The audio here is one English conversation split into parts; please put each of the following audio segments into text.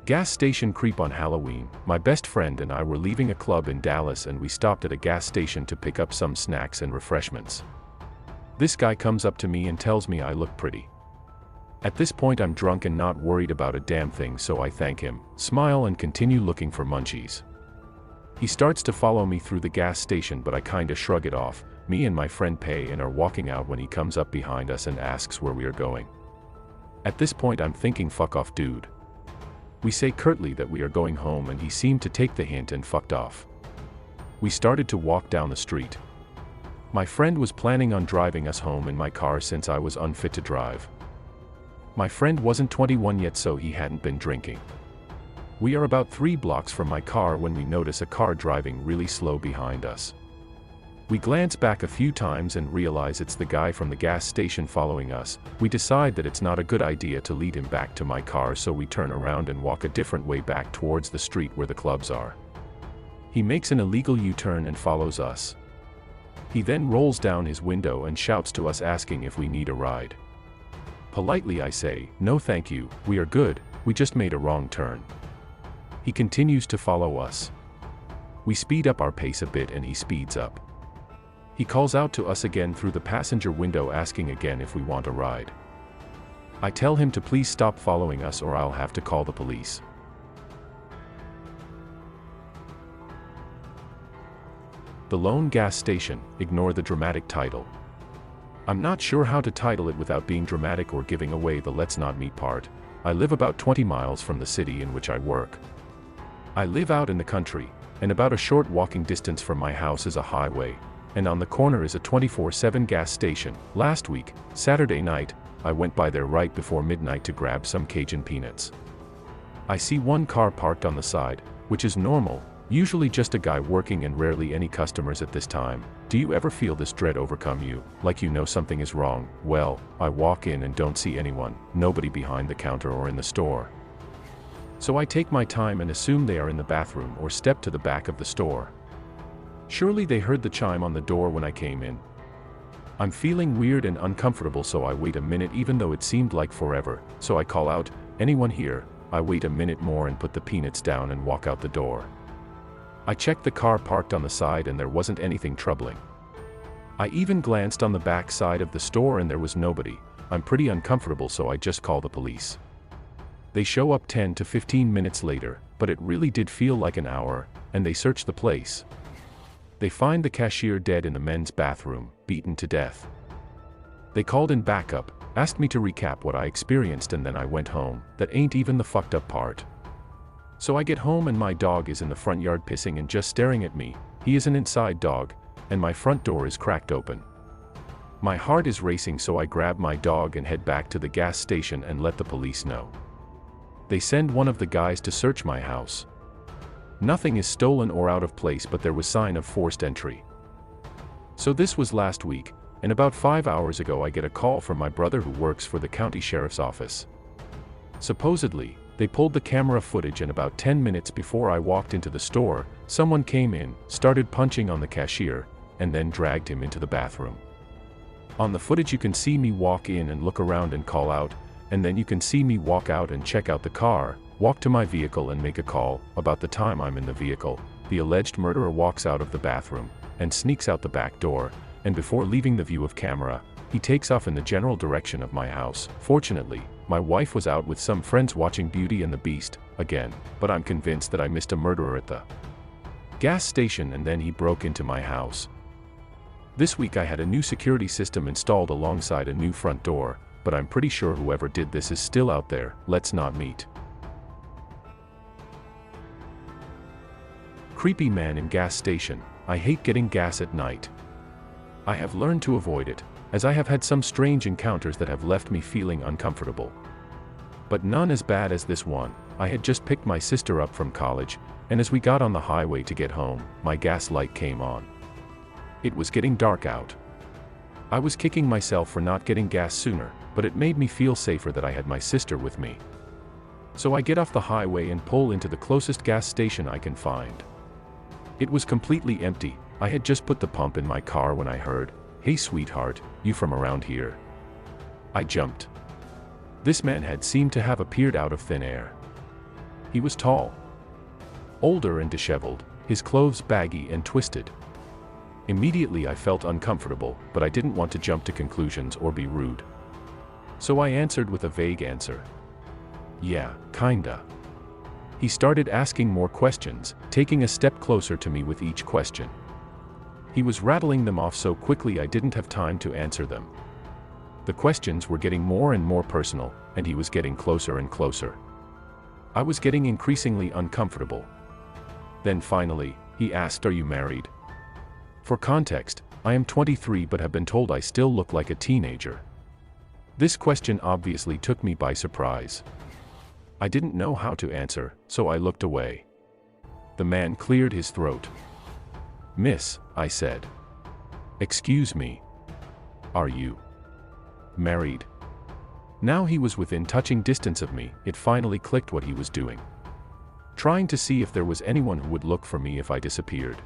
Gas station creep on Halloween. My best friend and I were leaving a club in Dallas and we stopped at a gas station to pick up some snacks and refreshments. This guy comes up to me and tells me I look pretty. At this point I'm drunk and not worried about a damn thing, so I thank him, smile and continue looking for munchies. He starts to follow me through the gas station, but I kinda shrug it off. Me and my friend pay and are walking out when he comes up behind us and asks where we are going. At this point I'm thinking, fuck off dude. We say curtly that we are going home and he seemed to take the hint and fucked off. We started to walk down the street. My friend was planning on driving us home in my car since I was unfit to drive. My friend wasn't 21 yet, so he hadn't been drinking. We are about 3 blocks from my car when we notice a car driving really slow behind us. We glance back a few times and realize it's the guy from the gas station following us. We decide that it's not a good idea to lead him back to my car, so we turn around and walk a different way back towards the street where the clubs are. He makes an illegal U-turn and follows us. He then rolls down his window and shouts to us asking if we need a ride. Politely I say, no thank you, we are good, we just made a wrong turn. He continues to follow us. We speed up our pace a bit and he speeds up. He calls out to us again through the passenger window asking again if we want a ride. I tell him to please stop following us or I'll have to call the police. The Lone Gas Station. Ignore the dramatic title. I'm not sure how to title it without being dramatic or giving away the let's not meet part. I live about 20 miles from the city in which I work. I live out in the country, and about a short walking distance from my house is a highway, and on the corner is a 24/7 gas station. Last week, Saturday night, I went by there right before midnight to grab some Cajun peanuts. I see one car parked on the side, which is normal, usually just a guy working and rarely any customers at this time. Do you ever feel this dread overcome you, like you know something is wrong? Well, I walk in and don't see anyone, nobody behind the counter or in the store. So I take my time and assume they are in the bathroom or step to the back of the store. Surely they heard the chime on the door when I came in. I'm feeling weird and uncomfortable, so I wait a minute even though it seemed like forever, so I call out, anyone here? I wait a minute more and put the peanuts down and walk out the door. I checked the car parked on the side and there wasn't anything troubling. I even glanced on the back side of the store and there was nobody. I'm pretty uncomfortable, so I just call the police. They show up 10 to 15 minutes later, but it really did feel like an hour, and they search the place. They find the cashier dead in the men's bathroom, beaten to death. They called in backup, asked me to recap what I experienced, and then I went home. That ain't even the fucked up part. So I get home and my dog is in the front yard pissing and just staring at me. He is an inside dog, and my front door is cracked open. My heart is racing, so I grab my dog and head back to the gas station and let the police know. They send one of the guys to search my house. Nothing is stolen or out of place, but there was sign of forced entry. So this was last week, and about 5 hours ago I get a call from my brother who works for the county sheriff's office. Supposedly, they pulled the camera footage, and about 10 minutes before I walked into the store, someone came in, started punching on the cashier, and then dragged him into the bathroom. On the footage you can see me walk in and look around and call out, and then you can see me walk out and check out the car, walk to my vehicle and make a call. About the time I'm in the vehicle, the alleged murderer walks out of the bathroom, and sneaks out the back door, and before leaving the view of camera, he takes off in the general direction of my house. Fortunately, my wife was out with some friends watching Beauty and the Beast, again, but I'm convinced that I missed a murderer at the gas station and then he broke into my house. This week I had a new security system installed alongside a new front door, but I'm pretty sure whoever did this is still out there. Let's not meet. Creepy man in gas station. I hate getting gas at night. I have learned to avoid it, as I have had some strange encounters that have left me feeling uncomfortable. But none as bad as this one. I had just picked my sister up from college, and as we got on the highway to get home, my gas light came on. It was getting dark out. I was kicking myself for not getting gas sooner, but it made me feel safer that I had my sister with me. So I get off the highway and pull into the closest gas station I can find. It was completely empty. I had just put the pump in my car when I heard, "Hey sweetheart, you from around here?" I jumped. This man had seemed to have appeared out of thin air. He was tall, older and disheveled, his clothes baggy and twisted. Immediately I felt uncomfortable, but I didn't want to jump to conclusions or be rude. So I answered with a vague answer. Yeah, kinda. He started asking more questions, taking a step closer to me with each question. He was rattling them off so quickly I didn't have time to answer them. The questions were getting more and more personal, and he was getting closer and closer. I was getting increasingly uncomfortable. Then finally, he asked, "Are you married?" For context, I am 23 but have been told I still look like a teenager. This question obviously took me by surprise. I didn't know how to answer, so I looked away. The man cleared his throat. "Miss," I said. "Excuse me. Are you married?" Now he was within touching distance of me. It finally clicked what he was doing. Trying to see if there was anyone who would look for me if I disappeared.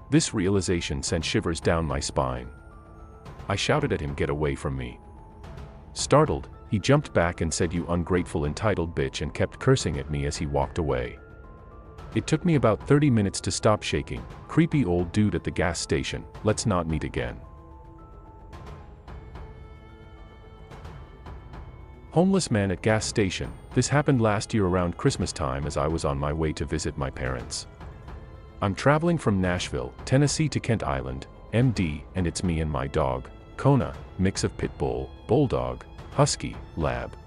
This realization sent shivers down my spine. I shouted at him, "Get away from me." Startled, he jumped back and said, "You ungrateful entitled bitch," and kept cursing at me as he walked away. It took me about 30 minutes to stop shaking. Creepy old dude at the gas station, let's not meet again. Homeless man at gas station. This happened last year around Christmas time as I was on my way to visit my parents. I'm traveling from Nashville, Tennessee to Kent Island, MD, and it's me and my dog, Kona, mix of pit bull, bulldog, husky, lab.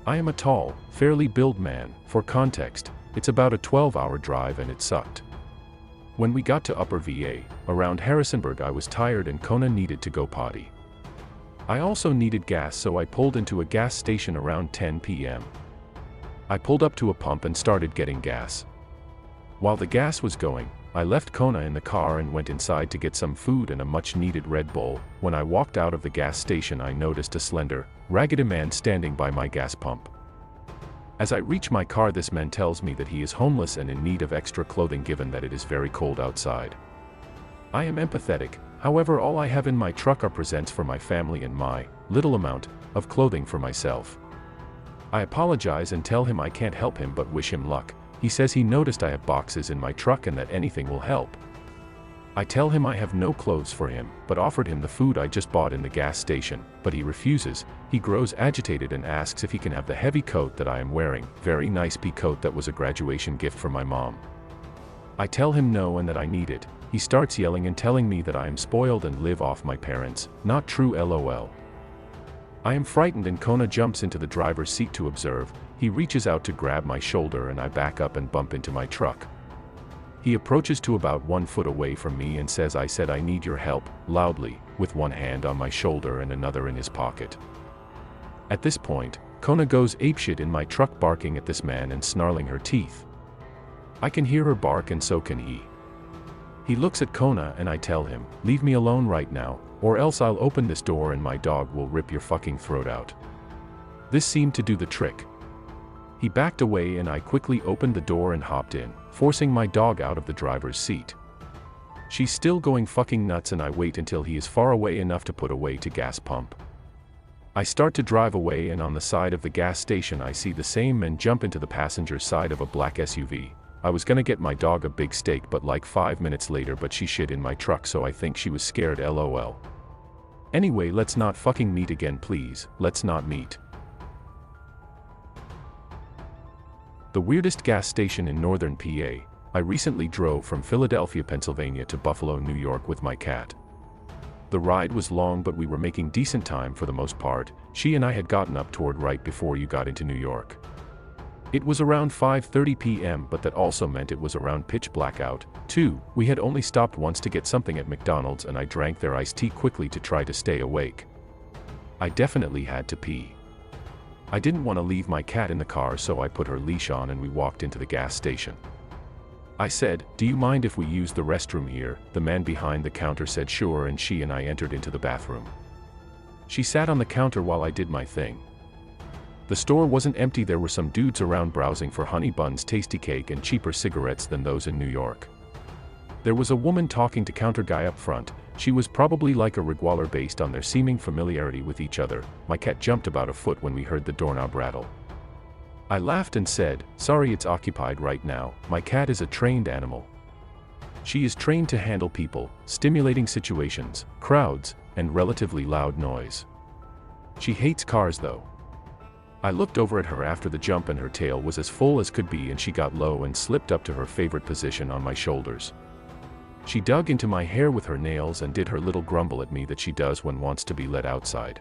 I am a tall, fairly built man. For context, it's about a 12-hour drive and it sucked. When we got to Upper VA, around Harrisonburg, I was tired and Kona needed to go potty. I also needed gas, so I pulled into a gas station around 10 p.m. I pulled up to a pump and started getting gas. While the gas was going, I left Kona in the car and went inside to get some food and a much-needed Red Bull. When I walked out of the gas station, I noticed a slender, ragged man standing by my gas pump. As I reach my car, this man tells me that he is homeless and in need of extra clothing given that it is very cold outside. I am empathetic, however all I have in my truck are presents for my family and my little amount of clothing for myself. I apologize and tell him I can't help him but wish him luck. He says he noticed I have boxes in my truck and that anything will help. I tell him I have no clothes for him, but offered him the food I just bought in the gas station, but he refuses. He grows agitated and asks if he can have the heavy coat that I am wearing, very nice pea coat that was a graduation gift for my mom. I tell him no and that I need it. He starts yelling and telling me that I am spoiled and live off my parents. Not true, lol. I am frightened and Kona jumps into the driver's seat to observe. He reaches out to grab my shoulder and I back up and bump into my truck. He approaches to about 1 foot away from me and says, "I said I need your help," loudly, with one hand on my shoulder and another in his pocket. At this point, Kona goes apeshit in my truck, barking at this man and snarling her teeth. I can hear her bark and so can he. He looks at Kona and I tell him, "Leave me alone right now, or else I'll open this door and my dog will rip your fucking throat out." This seemed to do the trick. He backed away and I quickly opened the door and hopped in, forcing my dog out of the driver's seat. She's still going fucking nuts and I wait until he is far away enough to put away to gas pump. I start to drive away and on the side of the gas station I see the same men jump into the passenger side of a black SUV. I was gonna get my dog a big steak but like 5 minutes later, but she shit in my truck, so I think she was scared, lol. Anyway, let's not fucking meet again please, let's not meet. The weirdest gas station in northern PA. I recently drove from Philadelphia, Pennsylvania to Buffalo, New York with my cat. The ride was long but we were making decent time for the most part. She and I had gotten up toward right before you got into New York. It was around 5:30 p.m. but that also meant it was around pitch blackout, too. We had only stopped once to get something at McDonald's and I drank their iced tea quickly to try to stay awake. I definitely had to pee. I didn't want to leave my cat in the car, so I put her leash on and we walked into the gas station. I said, "Do you mind if we use the restroom here?" The man behind the counter said sure, and she and I entered into the bathroom. She sat on the counter while I did my thing. The store wasn't empty, there were some dudes around browsing for honey buns, tasty cake and cheaper cigarettes than those in New York. There was a woman talking to counter guy up front. She was probably like a Rigwaller based on their seeming familiarity with each other. My cat jumped about a foot when we heard the doorknob rattle. I laughed and said, "Sorry, it's occupied right now. My cat is a trained animal. She is trained to handle people, stimulating situations, crowds, and relatively loud noise. She hates cars though." I looked over at her after the jump and her tail was as full as could be and she got low and slipped up to her favorite position on my shoulders. She dug into my hair with her nails and did her little grumble at me that she does when wants to be let outside.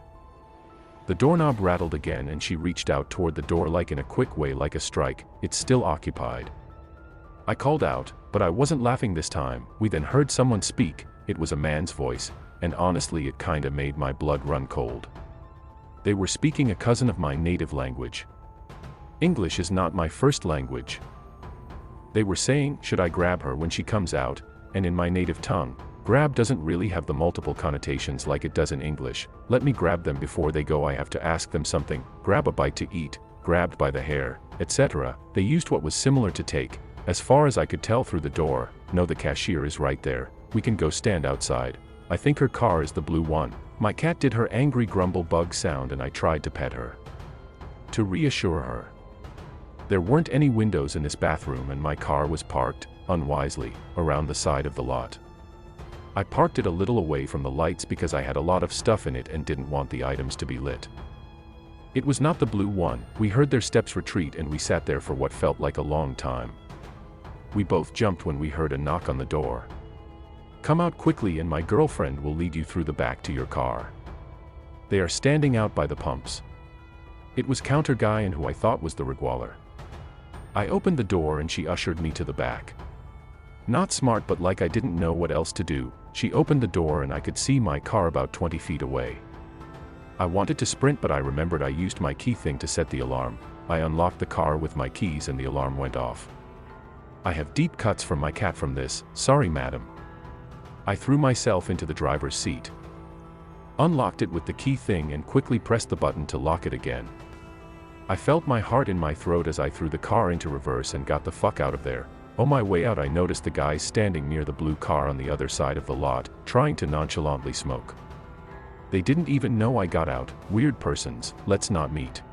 The doorknob rattled again and she reached out toward the door like in a quick way, like a strike. "It's still occupied." I called out, but I wasn't laughing this time. We then heard someone speak. It was a man's voice, and honestly it kinda made my blood run cold. They were speaking a cousin of my native language. English is not my first language. They were saying, "Should I grab her when she comes out?" And in my native tongue, grab doesn't really have the multiple connotations like it does in English. "Let me grab them before they go. I have to ask them something. Grab a bite to eat, grabbed by the hair, etc." They used what was similar to take. As far as I could tell through the door, "No, the cashier is right there. We can go stand outside. I think her car is the blue one." My cat did her angry grumble bug sound and I tried to pet her, to reassure her. There weren't any windows in this bathroom and my car was parked, unwisely, around the side of the lot. I parked it a little away from the lights because I had a lot of stuff in it and didn't want the items to be lit. It was not the blue one. We heard their steps retreat and we sat there for what felt like a long time. We both jumped when we heard a knock on the door. "Come out quickly and my girlfriend will lead you through the back to your car. They are standing out by the pumps." It was counter guy and who I thought was the Regaler. I opened the door and she ushered me to the back. Not smart, but like I didn't know what else to do. She opened the door and I could see my car about 20 feet away. I wanted to sprint, but I remembered I used my key thing to set the alarm. I unlocked the car with my keys and the alarm went off. "I have deep cuts from my cat from this. Sorry, madam." I threw myself into the driver's seat, unlocked it with the key thing and quickly pressed the button to lock it again. I felt my heart in my throat as I threw the car into reverse and got the fuck out of there. On my way out I noticed the guys standing near the blue car on the other side of the lot, trying to nonchalantly smoke. They didn't even know I got out. Weird persons. Let's not meet.